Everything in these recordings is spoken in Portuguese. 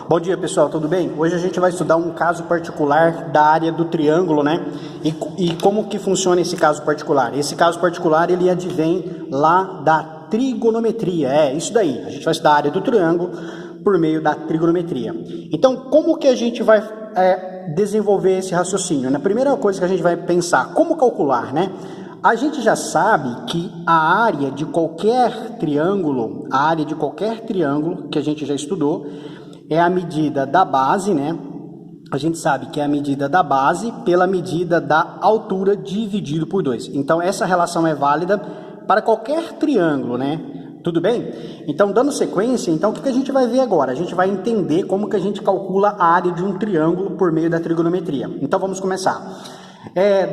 Bom dia, pessoal, tudo bem? Hoje a gente vai estudar um caso particular da área do triângulo, né? E como que funciona esse caso particular? Esse caso particular, ele advém lá da trigonometria, isso daí. A gente vai estudar a área do triângulo por meio da trigonometria. Então, como que a gente vai desenvolver esse raciocínio? Na primeira coisa que a gente vai pensar, como calcular, né? A gente já sabe que a área de qualquer triângulo, que a gente já estudou, é a medida da base, né? A gente sabe que é a medida da base pela medida da altura dividido por 2. Então, essa relação é válida para qualquer triângulo, né? Tudo bem? Então, dando sequência, então, o que a gente vai ver agora? A gente vai entender como que a gente calcula a área de um triângulo por meio da trigonometria. Então, vamos começar.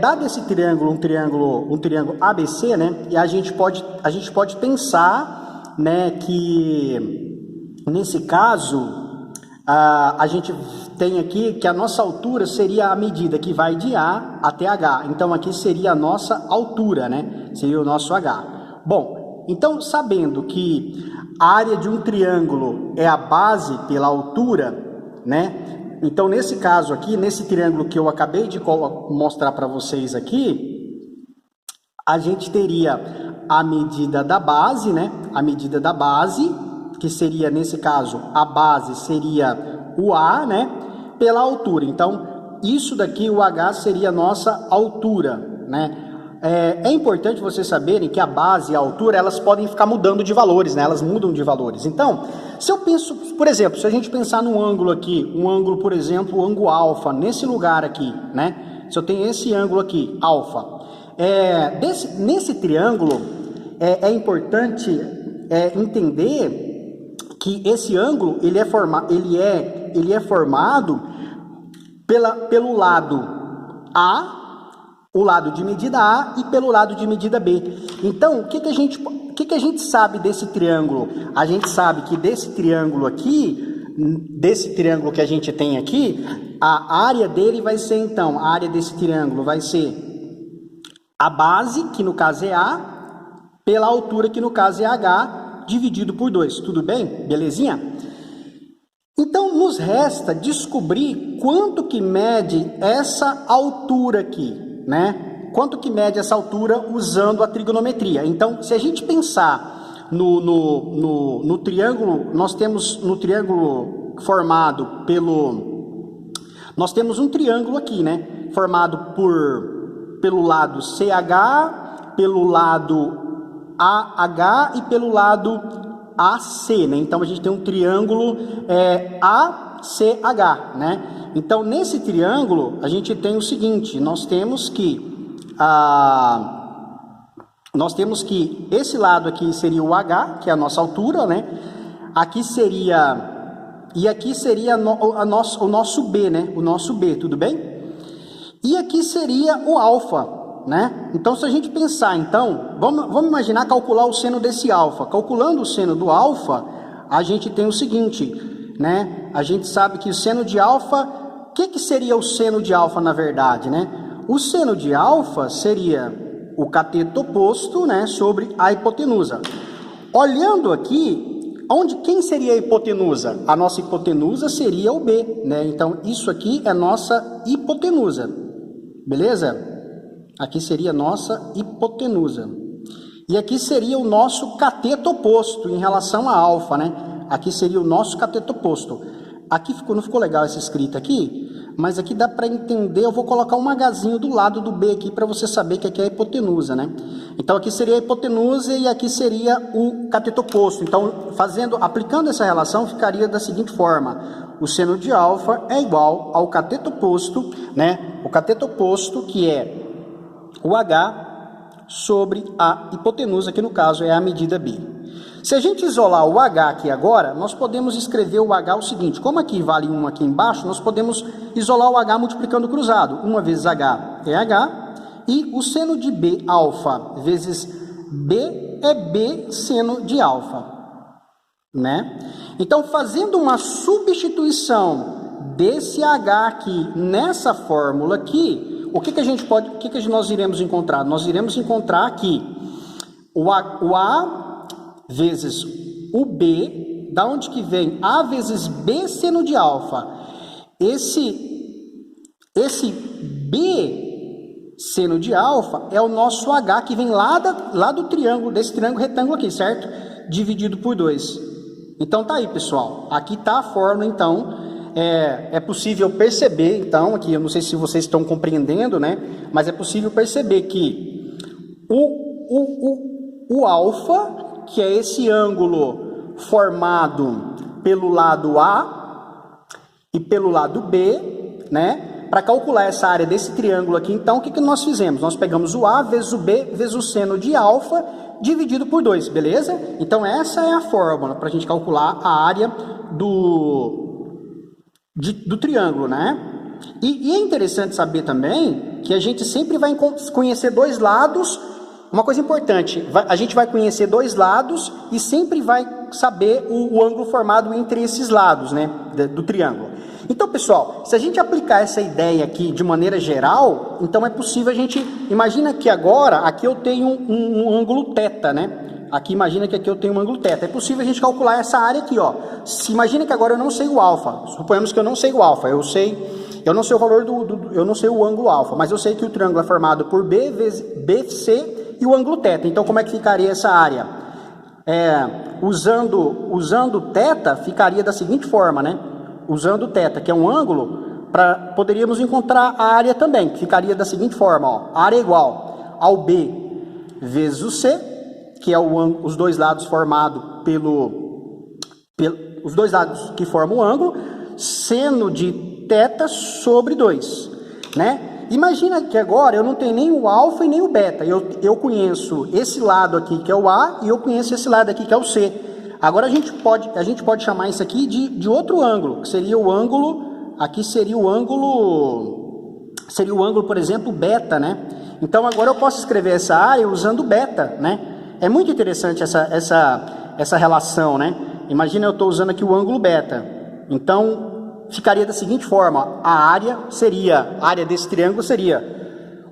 Dado esse triângulo, um triângulo ABC, né? E a gente pode pensar, né, que nesse caso a gente tem aqui que a nossa altura seria a medida que vai de A até H. Então aqui seria a nossa altura, né? Seria o nosso H. Bom, então sabendo que a área de um triângulo é a base pela altura, né? Então, nesse caso aqui, nesse triângulo que eu acabei de mostrar para vocês aqui, a gente teria a medida da base, né? A medida da base, que seria, nesse caso, a base seria o A, né? Pela altura. Então, isso daqui, o H, seria a nossa altura, né? É importante vocês saberem que a base e a altura, elas podem ficar mudando de valores, né? Elas mudam de valores. Então, se eu penso, por exemplo, se a gente pensar num ângulo aqui, por exemplo, o ângulo alfa, nesse lugar aqui, né? Se eu tenho esse ângulo aqui, alfa, nesse triângulo, é importante entender que esse ângulo, ele é formado pelo lado A, o lado de medida A e pelo lado de medida B. Então, o que a gente sabe desse triângulo? A gente sabe que desse triângulo aqui, desse triângulo que a gente tem aqui, a área dele vai ser, então, a área desse triângulo vai ser a base, que no caso é A, pela altura, que no caso é H, dividido por 2. Tudo bem? Belezinha? Então, nos resta descobrir quanto que mede essa altura aqui, né? Quanto que mede essa altura usando a trigonometria? Então, se a gente pensar no triângulo, nós temos no triângulo formado nós temos um triângulo aqui, né? Formado pelo lado CH, pelo lado AH e pelo lado AC, né? Então, a gente tem um triângulo ACH, né? Então, nesse triângulo, a gente tem o seguinte, nós temos que esse lado aqui seria o H, que é a nossa altura, né? Aqui seria o nosso B, né? O nosso B, tudo bem? E aqui seria o alfa, né? Então, se a gente pensar, então, vamos imaginar calcular o seno desse alfa. Calculando o seno do alfa, a gente tem o seguinte, né? A gente sabe que o seno de alfa, o que seria o seno de alfa, na verdade, né? O seno de alfa seria o cateto oposto, né, sobre a hipotenusa. Olhando aqui, quem seria a hipotenusa? A nossa hipotenusa seria o B, né? Então, isso aqui é nossa hipotenusa, beleza? Aqui seria a nossa hipotenusa. E aqui seria o nosso cateto oposto em relação a alfa, né? Aqui seria o nosso cateto oposto. Aqui não ficou legal essa escrita aqui, mas aqui dá para entender. Eu vou colocar um Hzinho do lado do B aqui para você saber que aqui é a hipotenusa, né? Então aqui seria a hipotenusa e aqui seria o cateto oposto. Então, aplicando essa relação, ficaria da seguinte forma: o seno de alfa é igual ao cateto oposto, né? O cateto oposto, que é o H sobre a hipotenusa, que no caso é a medida B. Se a gente isolar o H aqui agora, nós podemos escrever o H o seguinte: como aqui vale 1 aqui embaixo, nós podemos isolar o H multiplicando cruzado. 1 vezes H é H, e o seno de B alfa vezes B é B seno de alfa, né? Então, fazendo uma substituição desse H aqui nessa fórmula aqui, o que nós iremos encontrar? Nós iremos encontrar aqui o A vezes o B da onde que vem A vezes B seno de alfa? Esse B seno de alfa é o nosso H que vem lá do triângulo, desse triângulo retângulo aqui, certo? Dividido por 2. Então tá aí, pessoal. Aqui tá a fórmula, então. É possível perceber, então, aqui, eu não sei se vocês estão compreendendo, né? Mas é possível perceber que o alfa, que é esse ângulo formado pelo lado A e pelo lado B, né? Para calcular essa área desse triângulo aqui, então, o que nós fizemos? Nós pegamos o A vezes o B vezes o seno de alfa dividido por 2, beleza? Então, essa é a fórmula para a gente calcular a área do triângulo, né? E é interessante saber também que a gente sempre vai conhecer dois lados. Uma coisa importante, a gente vai conhecer dois lados e sempre vai saber o ângulo formado entre esses lados, né, do triângulo. Então, pessoal, se a gente aplicar essa ideia aqui de maneira geral, então é possível a gente... Imagina que agora, aqui eu tenho um ângulo θ, né? Aqui, imagina que aqui eu tenho um ângulo θ. É possível a gente calcular essa área aqui, ó. Imagina que agora eu não sei o alfa. Suponhamos que eu não sei o alfa. Eu não sei o valor eu não sei o ângulo alfa, mas eu sei que o triângulo é formado por B vezes BC e o ângulo θ. Então, como é que ficaria essa área? Usando θ, ficaria da seguinte forma, né? Usando θ, que é um ângulo, poderíamos encontrar a área também, que ficaria da seguinte forma, ó. A área é igual ao B vezes o C, que é os dois lados formados os dois lados que formam o ângulo, seno de θ sobre 2, né? Imagina que agora eu não tenho nem o alfa e nem o beta, eu conheço esse lado aqui que é o A e eu conheço esse lado aqui que é o C. Agora a gente pode chamar isso aqui de outro ângulo, que seria o ângulo, aqui seria o ângulo, por exemplo, beta, né? Então agora eu posso escrever essa área usando beta, né? É muito interessante essa relação, né? Imagina eu estou usando aqui o ângulo beta. Então, ficaria da seguinte forma. A área desse triângulo seria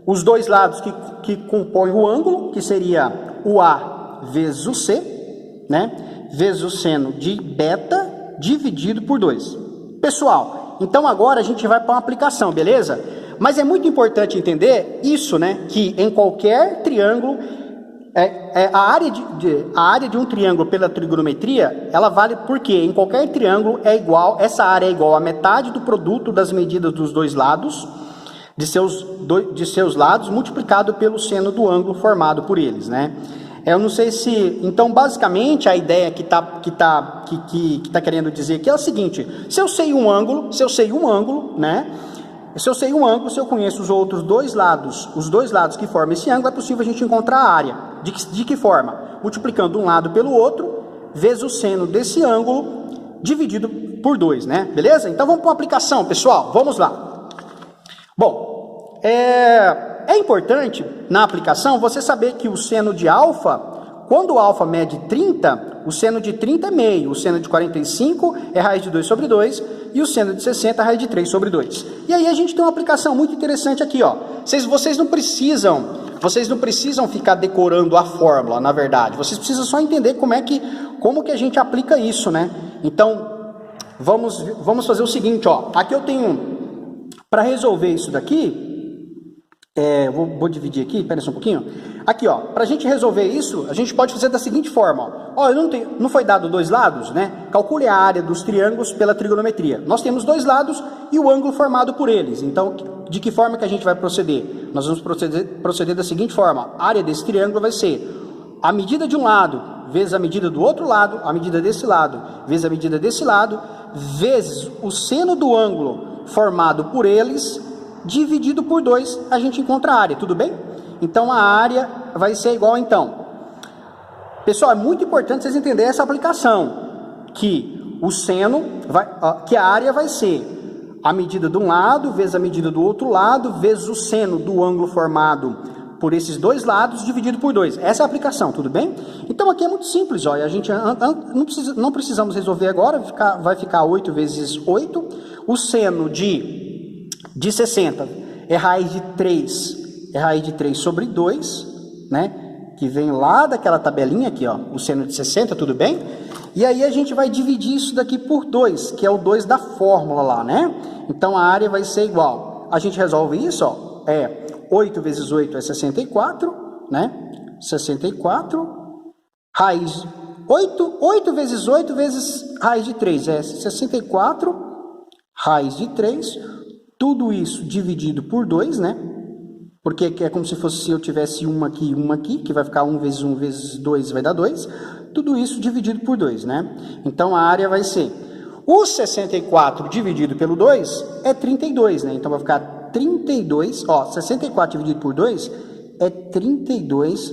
os dois lados que compõem o ângulo, que seria o A vezes o C, né? Vezes o seno de beta dividido por 2. Pessoal, então agora a gente vai para uma aplicação, beleza? Mas é muito importante entender isso, né? Que em qualquer triângulo... a área de um triângulo pela trigonometria, ela vale porque em qualquer triângulo essa área é igual a metade do produto das medidas dos dois lados, de seus lados, multiplicado pelo seno do ângulo formado por eles, né? Eu não sei se... Então, basicamente, a ideia que tá querendo dizer aqui é o seguinte, se eu sei um ângulo, né? Se eu sei um ângulo, se eu conheço os outros dois lados que formam esse ângulo, é possível a gente encontrar a área. De que forma? Multiplicando um lado pelo outro, vezes o seno desse ângulo, dividido por 2, né? Beleza? Então vamos para uma aplicação, pessoal. Vamos lá. Bom, é importante, na aplicação, você saber que o seno de alfa, quando o alfa mede 30, o seno de 30 é meio, o seno de 45 é raiz de 2 sobre 2, e o seno de 60 é raiz de 3 sobre 2. E aí a gente tem uma aplicação muito interessante aqui, ó. Vocês não precisam ficar decorando a fórmula, na verdade. Vocês precisam só entender como que a gente aplica isso, né? Então, vamos fazer o seguinte, ó. Aqui eu tenho, para resolver isso daqui, vou dividir aqui, espera só um pouquinho. Aqui, ó, para a gente resolver isso, a gente pode fazer da seguinte forma, ó. Não foi dado dois lados, né? Calcule a área dos triângulos pela trigonometria. Nós temos dois lados e o ângulo formado por eles. Então, de que forma que a gente vai proceder? Nós vamos proceder da seguinte forma. A área desse triângulo vai ser a medida de um lado vezes a medida do outro lado, a medida desse lado vezes a medida desse lado, vezes o seno do ângulo formado por eles, dividido por 2, a gente encontra a área, tudo bem? Então, a área vai ser igual, então. Pessoal, é muito importante vocês entenderem essa aplicação, que que a área vai ser a medida de um lado, vezes a medida do outro lado, vezes o seno do ângulo formado por esses dois lados, dividido por 2. Essa é a aplicação, tudo bem? Então, aqui é muito simples, ó, a gente não precisamos resolver agora, vai ficar 8 vezes 8. O seno de 60 é raiz de 3 sobre 2, né? Que vem lá daquela tabelinha aqui, ó, o seno de 60, tudo bem? E aí a gente vai dividir isso daqui por 2, que é o 2 da fórmula lá, né? Então a área vai ser igual. A gente resolve isso, ó. 8 vezes 8 é 64, né? 64, raiz... 8 vezes 8 vezes raiz de 3 é 64, raiz de 3, tudo isso dividido por 2, né? Porque é como se fosse se eu tivesse uma aqui, que vai ficar 1 vezes 1 vezes 2 vai dar 2. Tudo isso dividido por 2, né? Então a área vai ser... O 64 dividido pelo 2 é 32, né? Então vai ficar 32, ó, 64 dividido por 2 é 32,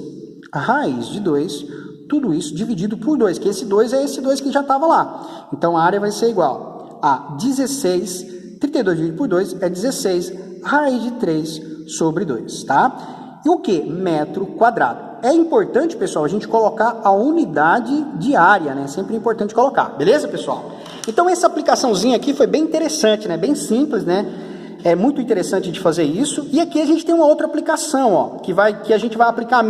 a raiz de 2, tudo isso dividido por 2, que esse 2 é esse 2 que já estava lá. Então a área vai ser igual a 16, 32 dividido por 2 é 16, raiz de 3 sobre 2, tá? E o que? Metro quadrado. É importante, pessoal, a gente colocar a unidade de área, né? Sempre é importante colocar, beleza, pessoal? Então essa aplicaçãozinha aqui foi bem interessante, né? Bem simples, né? É muito interessante de fazer isso. E aqui a gente tem uma outra aplicação, ó, que a gente vai aplicar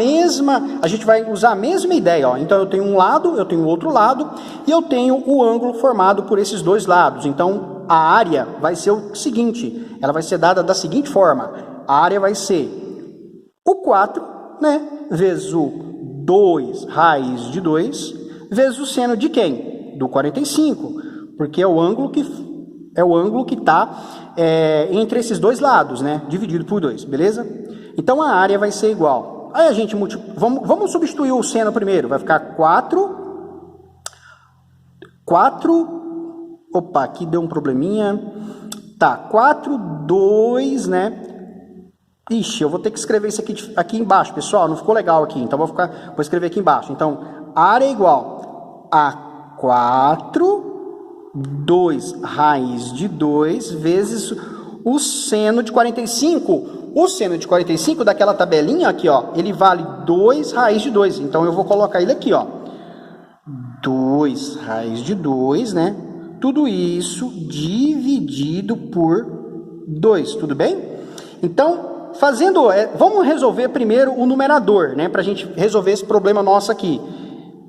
a gente vai usar a mesma ideia, ó. Então eu tenho um lado, eu tenho outro lado, e eu tenho o ângulo formado por esses dois lados. Então a área vai ser o seguinte, ela vai ser dada da seguinte forma. A área vai ser o 4, né, vezes o 2 raiz de 2, vezes o seno de quem? Do 45, porque é o ângulo que está entre esses dois lados, né? Dividido por 2, beleza? Então a área vai ser igual. Aí a gente vamos substituir o seno primeiro. Vai ficar 4. Opa, aqui deu um probleminha. Tá, 4, 2, né? Ixi, eu vou ter que escrever isso aqui embaixo, pessoal. Não ficou legal aqui, então vou escrever aqui embaixo. Então, área é igual a 4... 2 raiz de 2 vezes o seno de 45. O seno de 45 daquela tabelinha aqui, ó, ele vale 2 raiz de 2. Então eu vou colocar ele aqui, ó. 2 raiz de 2, né? Tudo isso dividido por 2, tudo bem? Então, vamos resolver primeiro o numerador, né? Pra gente resolver esse problema nosso aqui.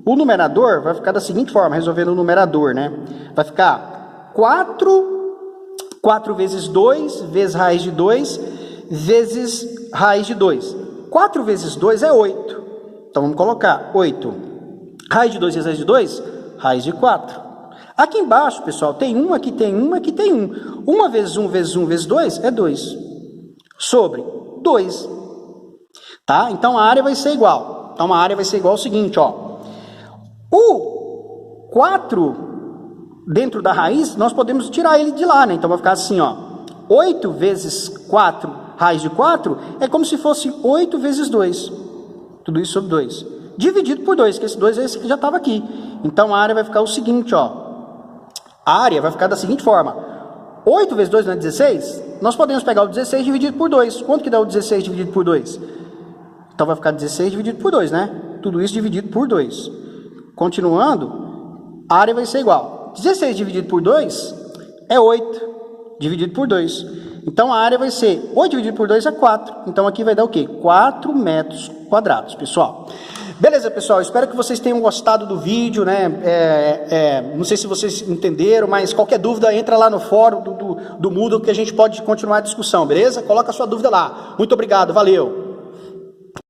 O numerador vai ficar da seguinte forma, resolvendo o numerador, né? Vai ficar 4 vezes 2, vezes raiz de 2, vezes raiz de 2. 4 vezes 2 é 8. Então, vamos colocar 8. Raiz de 2 vezes raiz de 2? Raiz de 4. Aqui embaixo, pessoal, tem 1, aqui tem 1, aqui tem 1. 1 vezes 1 vezes 1 vezes 2 é 2. Sobre 2. Tá? Então, a área vai ser igual. Então, a área vai ser igual ao seguinte, ó. O 4 dentro da raiz, nós podemos tirar ele de lá, né? Então vai ficar assim, ó. 8 vezes 4, raiz de 4, é como se fosse 8 vezes 2. Tudo isso sobre 2. Dividido por 2, que esse 2 é esse que já estava aqui. Então a área vai ficar o seguinte, ó. A área vai ficar da seguinte forma. 8 vezes 2 não é 16? Nós podemos pegar o 16 dividido por 2. Quanto que dá o 16 dividido por 2? Então vai ficar 16 dividido por 2, né? Tudo isso dividido por 2. Continuando, a área vai ser igual. 16 dividido por 2 é 8, dividido por 2. Então, a área vai ser 8 dividido por 2 é 4. Então, aqui vai dar o quê? 4 metros quadrados, pessoal. Beleza, pessoal? Espero que vocês tenham gostado do vídeo, né? Não sei se vocês entenderam, mas qualquer dúvida, entra lá no fórum do Moodle que a gente pode continuar a discussão, beleza? Coloca a sua dúvida lá. Muito obrigado, valeu!